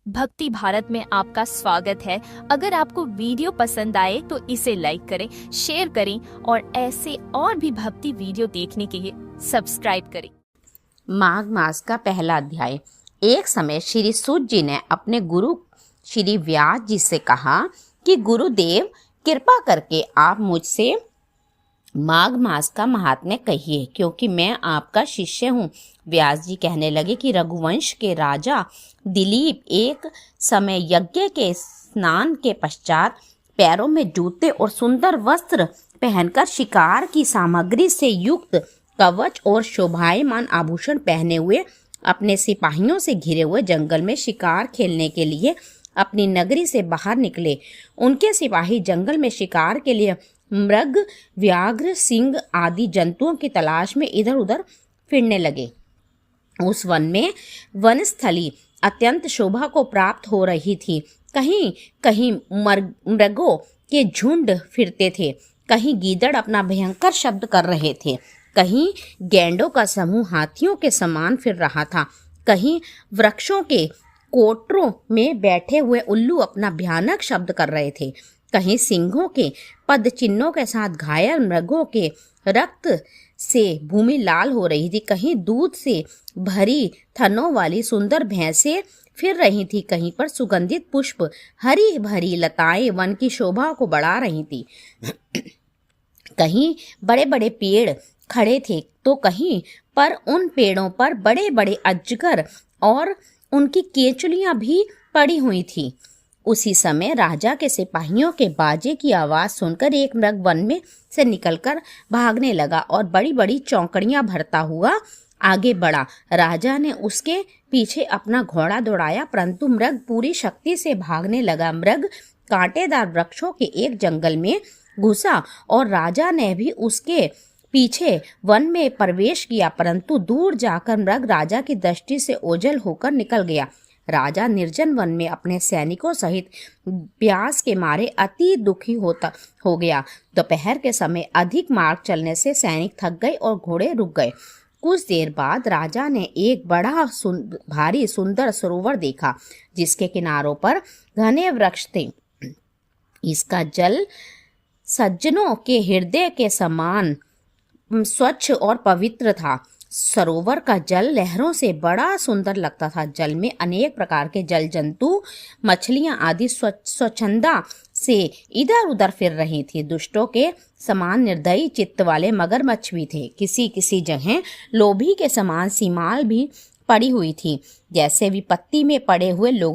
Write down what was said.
भक्ति भारत में आपका स्वागत है। अगर आपको वीडियो पसंद आए तो इसे लाइक करें, शेयर करें और ऐसे और भी भक्ति वीडियो देखने के लिए सब्सक्राइब करें। माघ मास का पहला अध्याय। एक समय श्री सूत जी ने अपने गुरु श्री व्यास जी से कहा कि गुरुदेव, कृपा करके आप मुझसे माघ मास का महात्म्य कहिए, क्योंकि मैं आपका शिष्य हूँ। व्यास जी कहने लगे कि रघुवंश के राजा दिलीप एक समय यज्ञ के स्नान के पश्चात पैरों में जूते और सुंदर वस्त्र पहनकर शिकार की सामग्री से युक्त कवच और शोभायमान आभूषण पहने हुए अपने सिपाहियों से घिरे हुए जंगल में शिकार खेलने के लिए अपनी नगरी से बाहर निकले। उनके सिपाही जंगल में शिकार के लिए मृग, व्याघ्र, सिंह आदि जंतुओं की तलाश में इधर उधर फिरने लगे। उस वन में वनस्थली अत्यंत शोभा को प्राप्त हो रही थी। कहीं कहीं मृगों के झुंड फिरते थे, कहीं गीदड़ अपना भयंकर शब्द कर रहे थे, कहीं गैंडों का समूह हाथियों के समान फिर रहा था, कहीं वृक्षों के कोटरों में बैठे हुए उल्लू अपना भयानक शब्द कर रहे थे, कहीं सिंहों के पद चिन्हों के साथ घायल मृगों के रक्त से भूमि लाल हो रही थी, कहीं दूध से भरी थनों वाली सुंदर भैंसें फिर रही थी, कहीं पर सुगंधित पुष्प, हरी भरी लताएं वन की शोभा को बढ़ा रही थी। कहीं बड़े बड़े पेड़ खड़े थे तो कहीं पर उन पेड़ों पर बड़े बड़े अजगर और उनकी केंचुलियां भी पड़ी हुई थी। उसी समय राजा के सिपाहियों के बाजे की आवाज सुनकर एक मृग वन में से निकलकर भागने लगा और बड़ी बड़ी चौकड़ियां भरता हुआ आगे बढ़ा। राजा ने उसके पीछे अपना घोड़ा दौड़ाया, परंतु मृग पूरी शक्ति से भागने लगा। मृग कांटेदार वृक्षों के एक जंगल में घुसा और राजा ने भी उसके पीछे वन में प्रवेश किया, परंतु दूर जाकर मृग राजा की दृष्टि से ओझल होकर निकल गया। राजा निर्जन वन में अपने सैनिकों सहित प्यास के मारे अति दुखी हो गया। दोपहर के समय अधिक मार्ग चलने से सैनिक थक गए और घोड़े रुक गए। कुछ देर बाद राजा ने एक बड़ा भारी सुंदर सरोवर देखा, जिसके किनारों पर घने वृक्ष थे। इसका जल सज्जनों के हृदय के समान स्वच्छ और पवित्र था। सरोवर का जल लहरों से बड़ा सुंदर लगता था। जल में अनेक प्रकार के जल जंतु, मछलियां आदि स्वच्छंदा से इधर उधर फिर रही थी। दुष्टों के समान निर्दयी चित्त वाले मगरमच्छ भी थे। किसी किसी जगह लोभी के समान सीमाल भी पड़ी हुई थी, जैसे विपत्ति में पड़े हुए लोगों